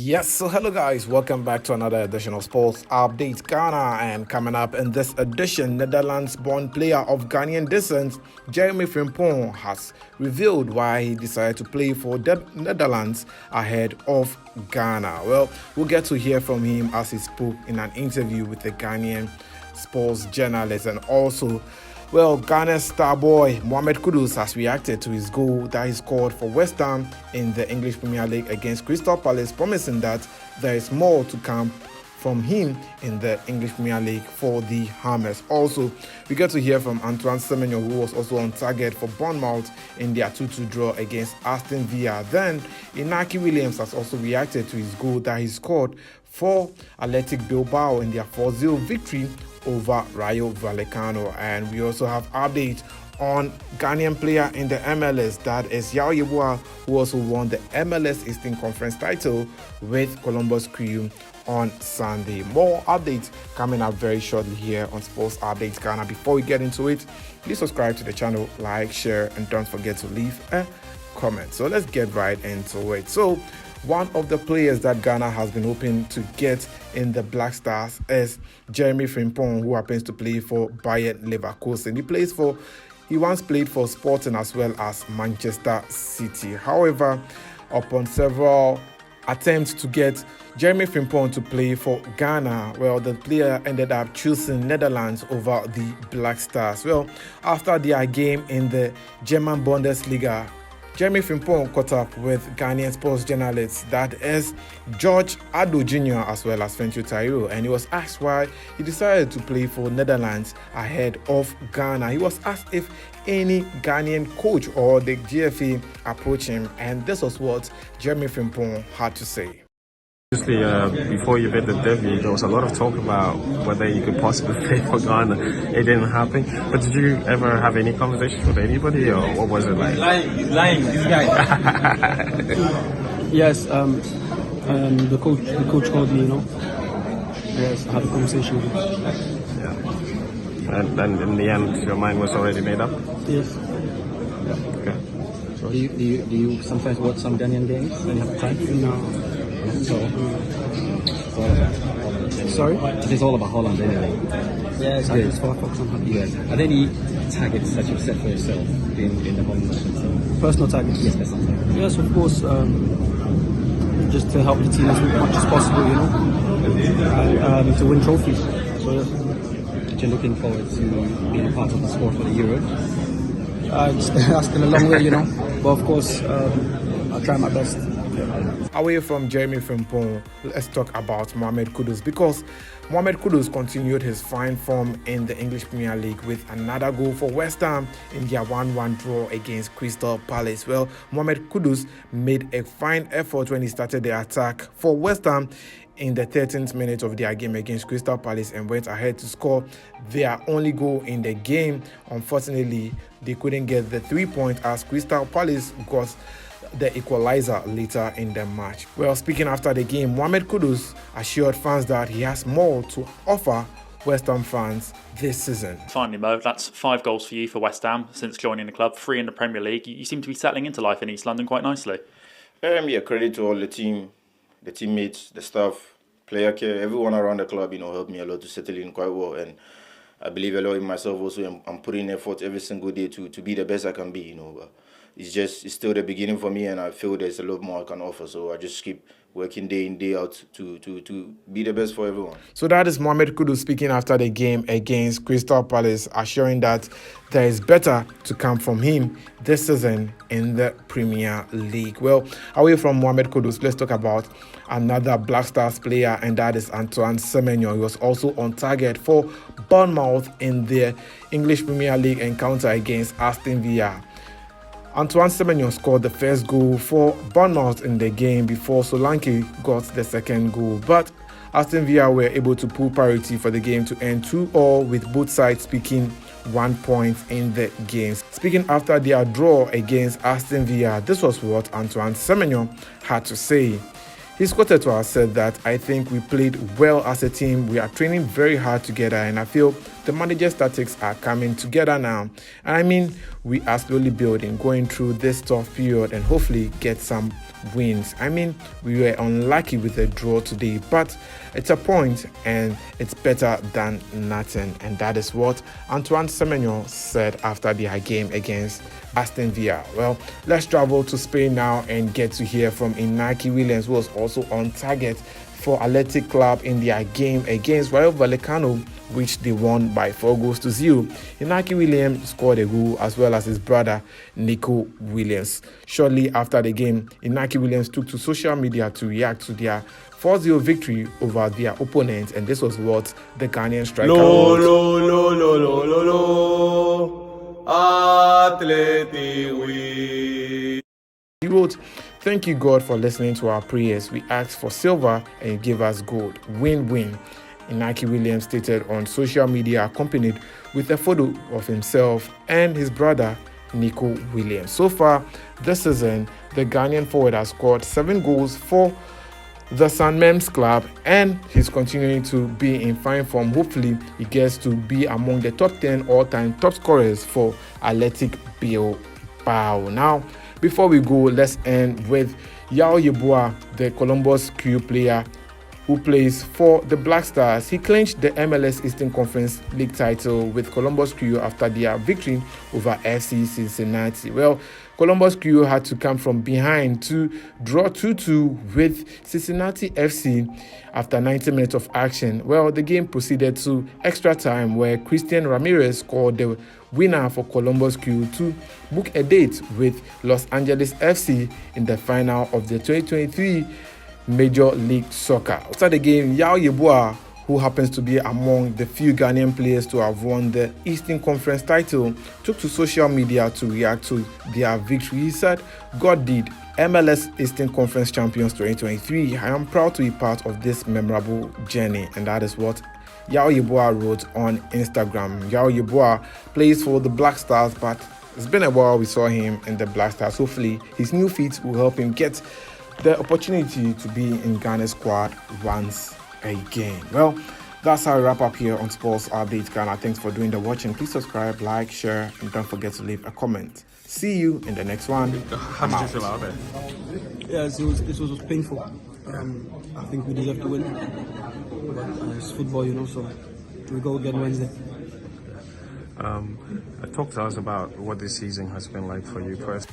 Yes, so hello guys, welcome back to another edition of Sports Update Ghana. And coming up in this edition, Netherlands-born player of Ghanaian descent, Jeremie Frimpong, has revealed why he decided to play for the Netherlands ahead of Ghana. Well, we'll get to hear from him as he spoke in an interview with the Ghanaian sports journalist. And also, Ghana's star boy Mohamed Kudus has reacted to his goal that he scored for West Ham in the English Premier League against Crystal Palace, promising that there is more to come from him in the English Premier League for the Hammers. Also, we get to hear from Antoine Semenyo, who was also on target for Bournemouth in their 2-2 draw against Aston Villa. Then, Inaki Williams has also reacted to his goal that he scored for Athletic Bilbao in their 4-0 victory over Rayo Vallecano. And we also have updates on Ghanaian player in the MLS, that is Yaw Yeboah, who also won the MLS Eastern Conference title with Columbus Crew on Sunday. More updates coming up very shortly here on Sports Updates Ghana. Before we get into it, please subscribe to the channel, like, share, and don't forget to leave a comment. So let's get right into it. So one of the players that Ghana has been hoping to get in the Black Stars is Jeremie Frimpong, who happens to play for Bayer Leverkusen. He once played for Sporting as well as Manchester City. However, upon several attempts to get Jeremie Frimpong to play for Ghana, the player ended up choosing Netherlands over the Black Stars. After their game in the German Bundesliga, Jeremie Frimpong caught up with Ghanaian sports journalists, that is George Addo Jr. as well as Fentu Tairo, and he was asked why he decided to play for Netherlands ahead of Ghana. He was asked if any Ghanaian coach or the GFA approached him, and this was what Jeremie Frimpong had to say. Obviously, before you made the debut, there was a lot of talk about whether you could possibly play for Ghana. It didn't happen. But did you ever have any conversations with anybody, or what was it like? He's lying, this guy. Yes, the coach called me, Yes, I had a conversation with him. Yeah. And in the end, your mind was already made up? Yes. Yeah. Okay. Do you sometimes watch some Ghanaian games when you have time? No. So, it's all about Holland. Sorry? It's all about Holland anyway. Yes, I just focus on Holland. Yes. Are there any targets that you've set for yourself in the Holland national? Personal targets? Yes, personal targets. Yes, of course. Just to help the team as much as possible, and to win trophies. So yes. But you're looking forward to being a part of the squad for the Euro? That's still a long way, But of course, I'll try my best. Away from Jeremie Frimpong, let's talk about Mohamed Kudus, because Mohamed Kudus continued his fine form in the English Premier League with another goal for West Ham in their 1-1 draw against Crystal Palace. Mohamed Kudus made a fine effort when he started the attack for West Ham in the 13th minute of their game against Crystal Palace and went ahead to score their only goal in the game. Unfortunately, they couldn't get the 3 points as Crystal Palace got the equalizer later in the match. Speaking after the game, Mohamed Kudus assured fans that he has more to offer West Ham fans this season. Finally, Mo, that's 5 goals for you for West Ham since joining the club, 3 in the Premier League. You seem to be settling into life in East London quite nicely. Credit to all the team, the teammates, the staff, player care, everyone around the club, helped me a lot to settle in quite well. And I believe a lot in myself also. I'm putting effort every single day to be the best I can be, But it's still the beginning for me, and I feel there's a lot more I can offer. So I just keep working day in, day out to be the best for everyone. So that is Mohamed Kudus speaking after the game against Crystal Palace, assuring that there is better to come from him this season in the Premier League. Away from Mohamed Kudus, let's talk about another Black Stars player, and that is Antoine Semenyo. He was also on target for Bournemouth in the English Premier League encounter against Aston Villa. Antoine Semenyo scored the first goal for Bournemouth in the game before Solanke got the second goal. But Aston Villa were able to pull parity for the game to end 2-2, with both sides picking 1 point in the games. Speaking after their draw against Aston Villa, this was what Antoine Semenyo had to say. He's quoted to us said that, "I think we played well as a team. We are training very hard together, and I feel the manager's tactics are coming together now. And we are slowly building, going through this tough period, and hopefully get some wins. I mean, we were unlucky with a draw today, but it's a point and it's better than nothing. And that is what Antoine Semenyo said after their game against Aston Villa. Well, let's travel to Spain now and get to hear from Inaki Williams, who was also on target for Athletic Club in their game against Rayo Vallecano, which they won by 4-0. Inaki Williams scored a goal as well as his brother Nico Williams. Shortly after the game, Inaki Williams took to social media to react to their 4-0 victory over their opponent, and this was what the Ghanaian striker He wrote, "Thank you, God, for listening to our prayers. We asked for silver and you gave us gold. Win-win." Inaki Williams stated on social media, accompanied with a photo of himself and his brother Nico Williams. So far this season, the Ghanaian forward has scored 7 goals for the San Mems club, and he's continuing to be in fine form. Hopefully he gets to be among the top 10 all-time top scorers for Athletic Bilbao. Now, before we go, let's end with Yaw Yeboah, the Columbus Crew player who plays for the Black Stars. He clinched the MLS Eastern Conference League title with Columbus Crew after their victory over FC Cincinnati. Well, Columbus Crew had to come from behind to draw 2-2 with Cincinnati FC after 90 minutes of action. Well, the game proceeded to extra time where Christian Ramirez scored the winner for Columbus Crew to book a date with Los Angeles FC in the final of the 2023 Major League Soccer. After the game, Yaw Yeboah, who happens to be among the few Ghanaian players to have won the Eastern Conference title, took to social media to react to their victory. He said, "God did. MLS Eastern Conference Champions 2023. I am proud to be part of this memorable journey." And that is what Yaw Yeboah wrote on Instagram. Yaw Yeboah plays for the Black Stars, but it's been a while we saw him in the Black Stars. Hopefully his new feet will help him get the opportunity to be in Ghana's squad once again. Well, that's how we wrap up here on Sports Update Ghana. Thanks for doing the watching. Please subscribe, like, share, and don't forget to leave a comment. See you in the next one. How did you feel out there? Yeah, it was painful. I think we deserve to win, but it's football, so we go again Wednesday. Talk to us about what this season has been like for you first.